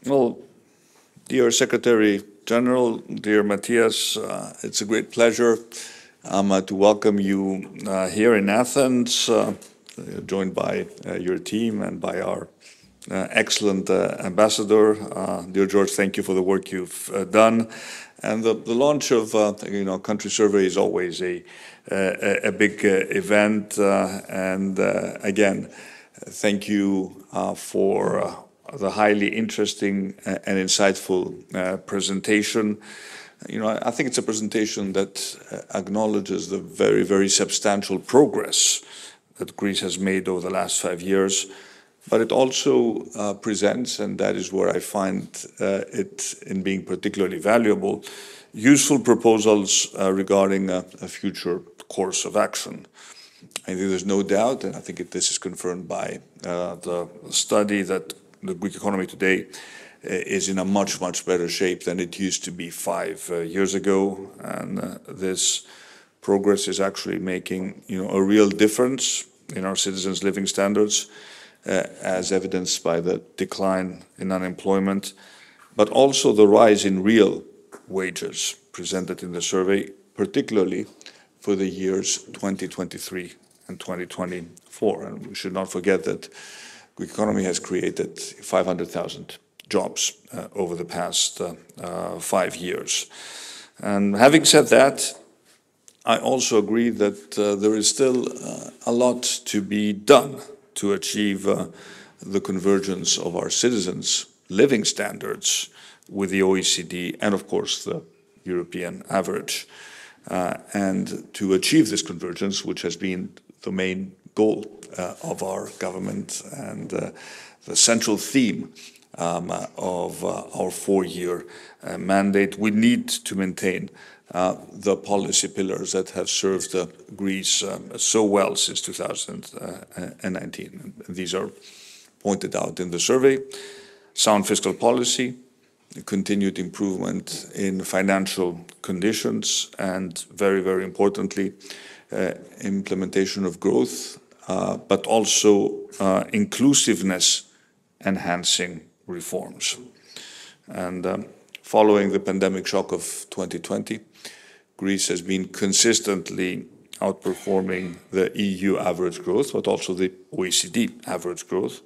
Well, dear Secretary-General, dear Mathias, it's a great pleasure to welcome you here in Athens, joined by your team and by our excellent ambassador. Dear George, thank you for the work you've done. And the launch of country survey is always a big event. Again, thank you for the highly interesting and insightful presentation. I think it's a presentation that acknowledges the very, very substantial progress that Greece has made over the last 5 years, but it also presents, and that is where I find it in being particularly valuable, useful proposals regarding a future course of action. I think there's no doubt, and I think this is confirmed by the study, that the Greek economy today is in a much, much better shape than it used to be 5 years ago. And this progress is actually making, a real difference in our citizens' living standards, as evidenced by the decline in unemployment, but also the rise in real wages presented in the survey, particularly for the years 2023 and 2024. And we should not forget that the Greek economy has created 500,000 jobs over the past 5 years. And having said that, I also agree that there is still a lot to be done to achieve the convergence of our citizens' living standards with the OECD and, of course, the European average. And to achieve this convergence, which has been the main goal of our government and the central theme of our 4-year mandate, we need to maintain the policy pillars that have served Greece so well since 2019. These are pointed out in the survey: sound fiscal policy, continued improvement in financial conditions, and very, very importantly, implementation of growth, but also inclusiveness enhancing reforms. And following the pandemic shock of 2020, Greece has been consistently outperforming the EU average growth, but also the OECD average growth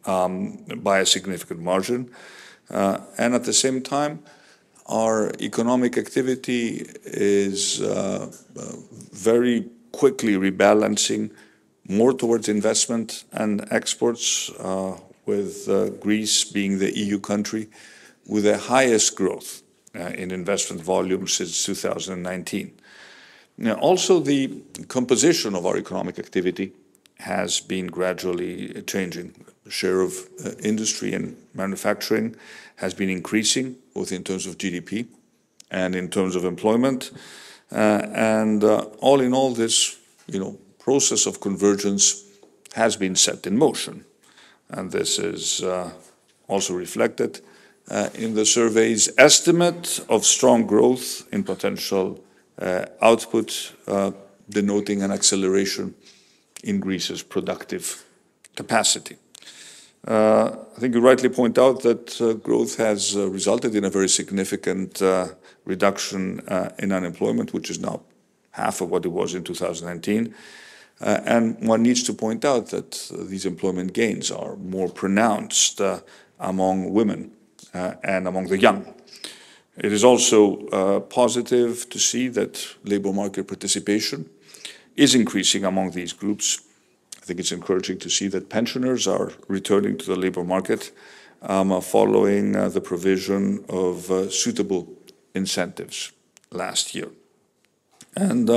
by a significant margin. And at the same time, our economic activity is very quickly rebalancing more towards investment and exports, with Greece being the EU country with the highest growth in investment volume since 2019. Now, also, the composition of our economic activity has been gradually changing. The share of industry and manufacturing has been increasing, both in terms of GDP and in terms of employment. All in all, this process of convergence has been set in motion. And this is also reflected in the survey's estimate of strong growth in potential output, denoting an acceleration in Greece's productive capacity. I think you rightly point out that growth has resulted in a very significant reduction in unemployment, which is now half of what it was in 2019. And one needs to point out that these employment gains are more pronounced among women and among the young. It is also positive to see that labour market participation is increasing among these groups. I think it's encouraging to see that pensioners are returning to the labour market following the provision of suitable incentives last year. And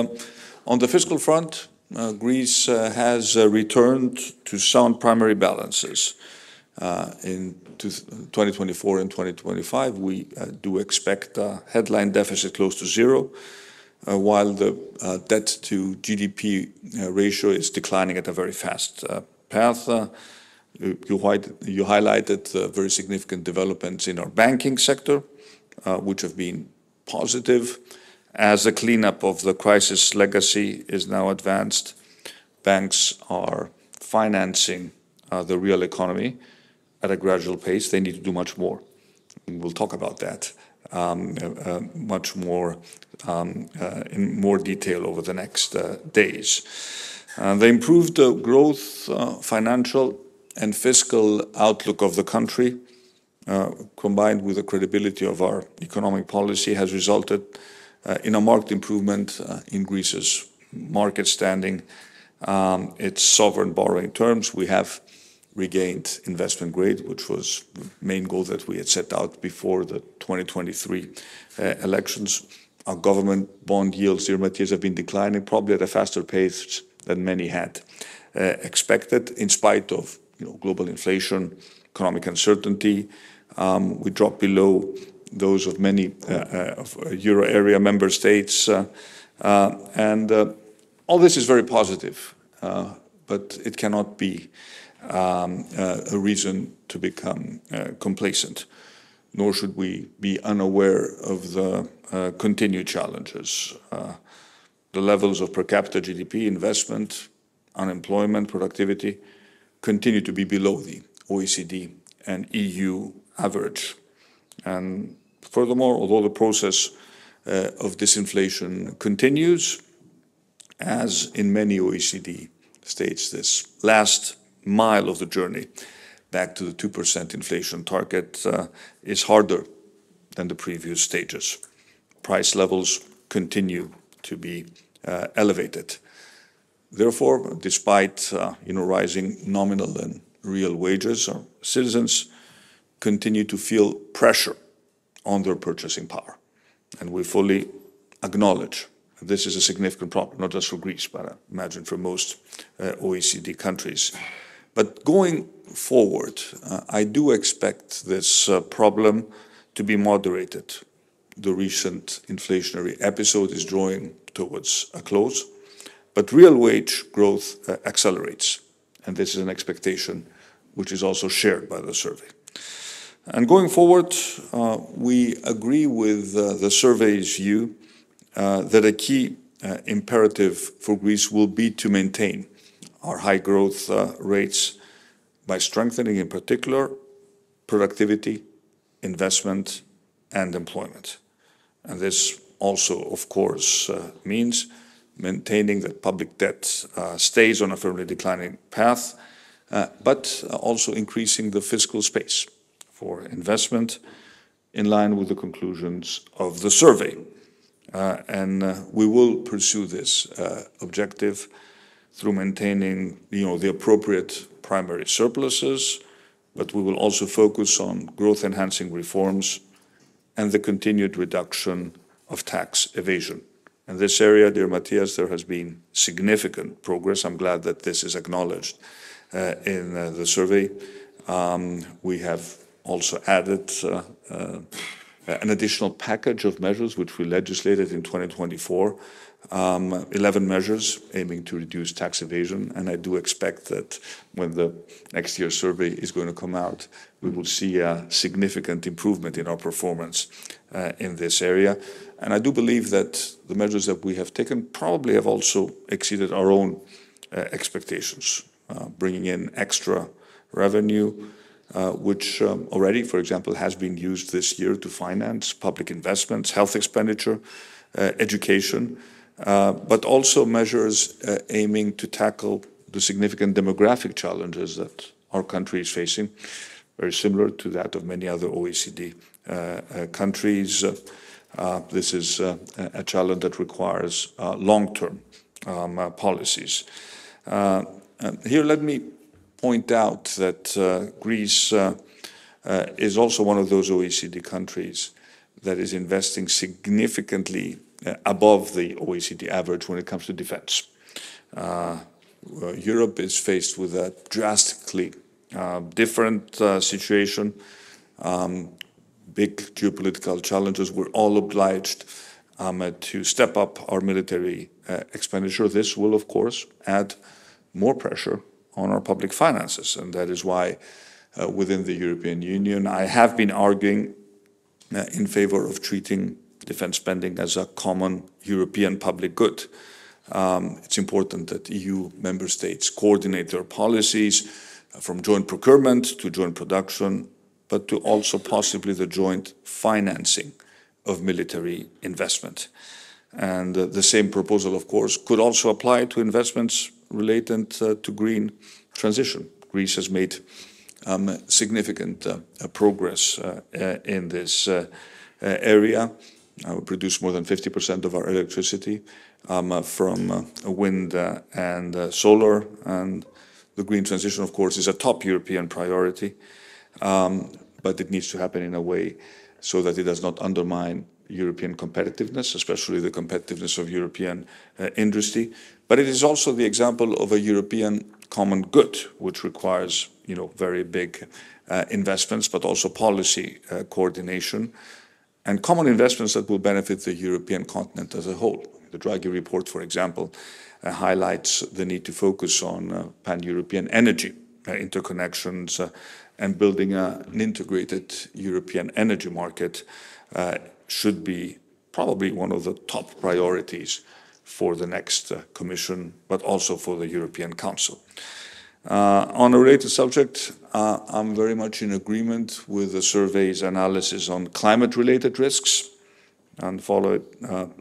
on the fiscal front, Greece has returned to sound primary balances. In 2024 and 2025, we do expect a headline deficit close to zero, while the debt to GDP ratio is declining at a very fast path. You highlighted very significant developments in our banking sector, which have been positive. As the cleanup of the crisis legacy is now advanced, banks are financing the real economy at a gradual pace. They need to do much more We'll talk about that much more in more detail over the next days. The improved growth, financial and fiscal outlook of the country, combined with the credibility of our economic policy, has resulted in a marked improvement in Greece's market standing, its sovereign borrowing terms. We have regained investment grade, which was the main goal that we had set out before the 2023 elections. Our government bond yields, dear Mathias, have been declining, probably at a faster pace than many had expected, in spite of global inflation, economic uncertainty. We dropped below those of many of Euro area member states, and all this is very positive, but it cannot be a reason to become complacent, nor should we be unaware of the continued challenges. The levels of per capita GDP, investment, unemployment, productivity continue to be below the OECD and EU average. And furthermore, although the process of disinflation continues, as in many OECD states, this last mile of the journey back to the 2% inflation target is harder than the previous stages. Price levels continue to be elevated. Therefore, despite rising nominal and real wages, our citizens continue to feel pressure on their purchasing power. And we fully acknowledge this is a significant problem, not just for Greece, but I imagine for most OECD countries. But going forward, I do expect this problem to be moderated. The recent inflationary episode is drawing towards a close, but real wage growth accelerates. And this is an expectation which is also shared by the survey. And going forward, we agree with the survey's view that a key imperative for Greece will be to maintain our high growth rates by strengthening, in particular, productivity, investment, and employment. And this also, of course, means maintaining that public debt stays on a firmly declining path, but also increasing the fiscal space for investment in line with the conclusions of the survey. And we will pursue this objective through maintaining the appropriate primary surpluses, but we will also focus on growth-enhancing reforms and the continued reduction of tax evasion. In this area, dear Mathias, there has been significant progress. I'm glad that this is acknowledged in the survey. We have also added an additional package of measures which we legislated in 2024, 11 measures aiming to reduce tax evasion. And I do expect that when the next year's survey is going to come out, we will see a significant improvement in our performance in this area. And I do believe that the measures that we have taken probably have also exceeded our own expectations, bringing in extra revenue, which already, for example, has been used this year to finance public investments, health expenditure, education, but also measures aiming to tackle the significant demographic challenges that our country is facing, very similar to that of many other OECD countries. This is a challenge that requires long-term policies. Here, let me point out that Greece is also one of those OECD countries that is investing significantly above the OECD average when it comes to defense. Europe is faced with a drastically different situation, big geopolitical challenges. We're all obliged to step up our military expenditure. This will, of course, add more pressure on our public finances, and that is why within the European Union I have been arguing in favor of treating defense spending as a common European public good. It's important that EU member states coordinate their policies from joint procurement to joint production but to also possibly the joint financing of military investment. And the same proposal, of course, could also apply to investments related to green transition. Greece has made significant progress in this area. We produce more than 50% of our electricity from wind and solar, and the green transition, of course, is a top European priority, but it needs to happen in a way so that it does not undermine European competitiveness, especially the competitiveness of European industry. But it is also the example of a European common good, which requires, very big investments, but also policy coordination and common investments that will benefit the European continent as a whole. The Draghi report, for example, highlights the need to focus on pan-European energy interconnections and building an integrated European energy market should be probably one of the top priorities for the next Commission, but also for the European Council. On a related subject, I'm very much in agreement with the survey's analysis on climate-related risks and following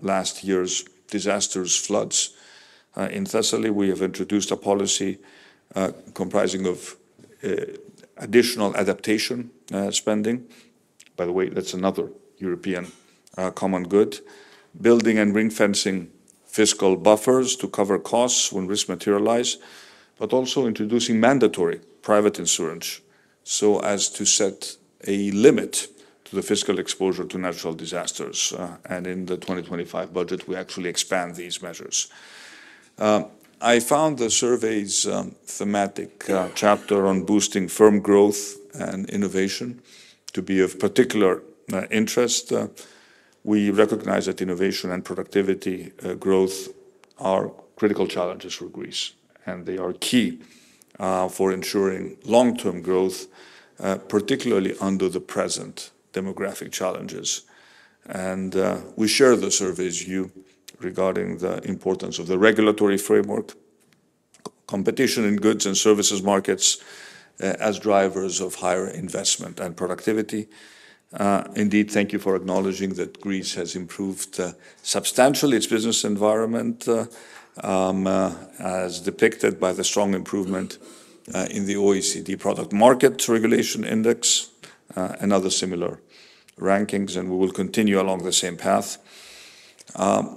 last year's disastrous floods in Thessaly. We have introduced a policy comprising of additional adaptation spending. By the way, that's another European common good. Building and ring-fencing fiscal buffers to cover costs when risks materialize, but also introducing mandatory private insurance so as to set a limit to the fiscal exposure to natural disasters. And in the 2025 budget, we actually expand these measures. I found the survey's thematic chapter on boosting firm growth and innovation to be of particular interest. We recognize that innovation and productivity growth are critical challenges for Greece, and they are key for ensuring long-term growth, particularly under the present demographic challenges. And we share the survey's view regarding the importance of the regulatory framework, competition in goods and services markets as drivers of higher investment and productivity. Indeed, thank you for acknowledging that Greece has improved substantially its business environment, as depicted by the strong improvement in the OECD Product Market Regulation Index and other similar rankings, and we will continue along the same path.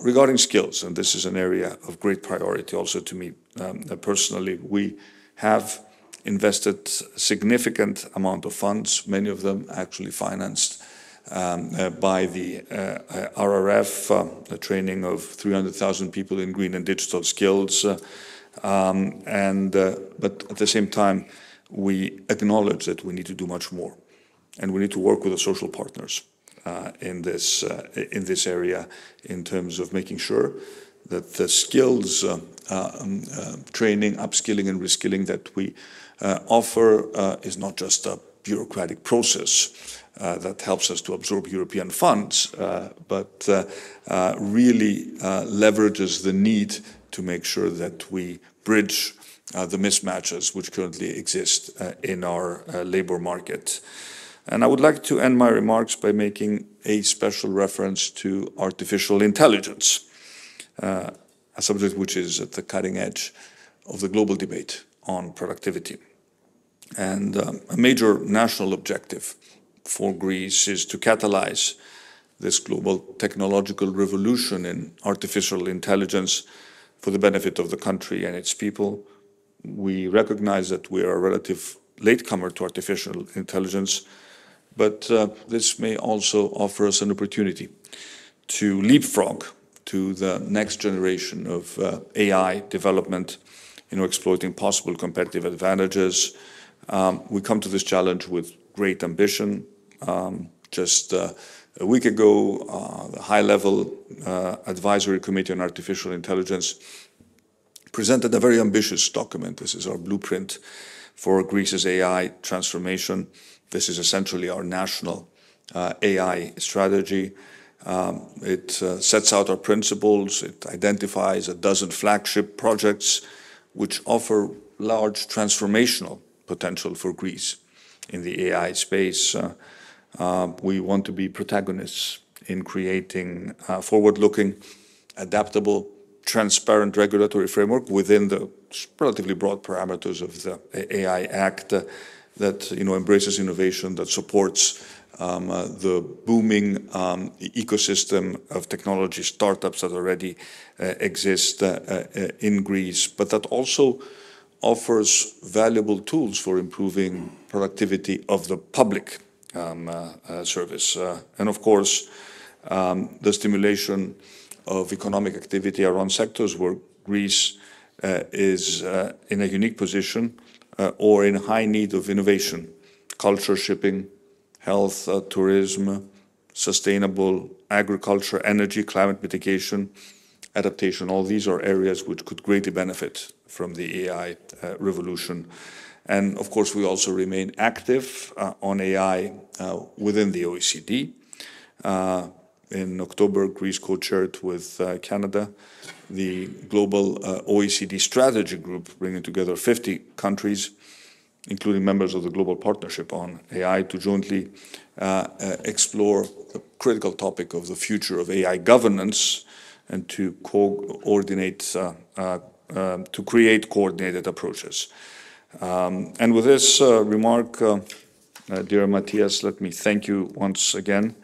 Regarding skills, and this is an area of great priority also to me personally, we have invested a significant amount of funds, many of them actually financed by the RRF, the training of 300,000 people in green and digital skills. But at the same time, we acknowledge that we need to do much more, and we need to work with the social partners in this area in terms of making sure that the skills training, upskilling and reskilling that we offer is not just a bureaucratic process that helps us to absorb European funds, but really leverages the need to make sure that we bridge the mismatches which currently exist in our labor market. And I would like to end my remarks by making a special reference to artificial intelligence, a subject which is at the cutting edge of the global debate on productivity. And a major national objective for Greece is to catalyze this global technological revolution in artificial intelligence for the benefit of the country and its people. We recognize that we are a relative latecomer to artificial intelligence, but this may also offer us an opportunity to leapfrog to the next generation of AI development, exploiting possible competitive advantages. We come to this challenge with great ambition. Just a week ago, the high-level advisory committee on artificial intelligence presented a very ambitious document. This is our blueprint for Greece's AI transformation. This is essentially our national AI strategy. It sets out our principles. It identifies a dozen flagship projects which offer large transformational potential for Greece. in the AI space. We want to be protagonists in creating a forward-looking, adaptable, transparent regulatory framework within the relatively broad parameters of the AI Act that embraces innovation, that supports the booming ecosystem of technology startups that already exist in Greece, but that also offers valuable tools for improving productivity of the public service. And of course, the stimulation of economic activity around sectors where Greece is in a unique position or in high need of innovation: culture, shipping, health, tourism, sustainable agriculture, energy, climate mitigation, adaptation. All these are areas which could greatly benefit from the AI revolution. And of course, we also remain active on AI within the OECD. In October, Greece co-chaired with Canada the global OECD strategy group, bringing together 50 countries, including members of the Global Partnership on AI, to jointly explore the critical topic of the future of AI governance and to coordinate, to create coordinated approaches. And with this remark, dear Mathias, let me thank you once again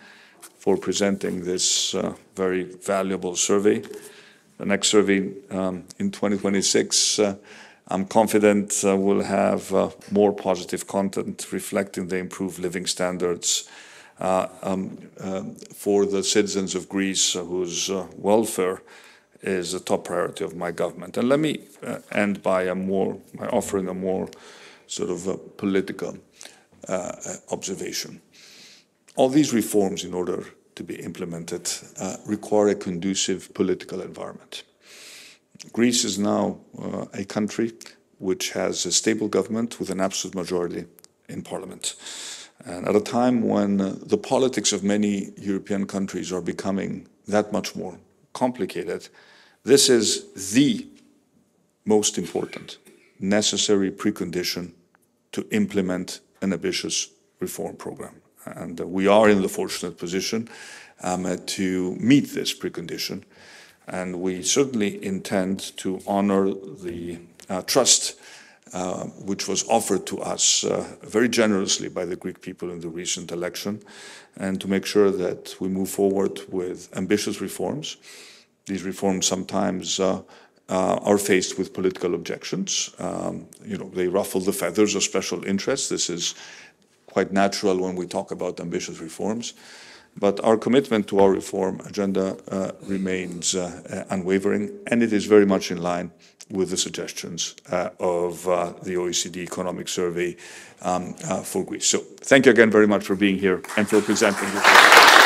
for presenting this very valuable survey. The next survey in 2026, I'm confident will have more positive content reflecting the improved living standards for the citizens of Greece, whose welfare is a top priority of my government. And let me end by offering a more sort of a political observation. All these reforms, in order to be implemented, require a conducive political environment. Greece is now a country which has a stable government with an absolute majority in parliament. And at a time when the politics of many European countries are becoming that much more complicated, this is the most important necessary precondition to implement an ambitious reform program. And we are in the fortunate position to meet this precondition. And we certainly intend to honor the trust which was offered to us very generously by the Greek people in the recent election, and to make sure that we move forward with ambitious reforms. These reforms sometimes are faced with political objections. They ruffle the feathers of special interests. This is quite natural when we talk about ambitious reforms. But our commitment to our reform agenda remains unwavering, and it is very much in line with the suggestions of the OECD Economic Survey for Greece. So thank you again very much for being here and for presenting this.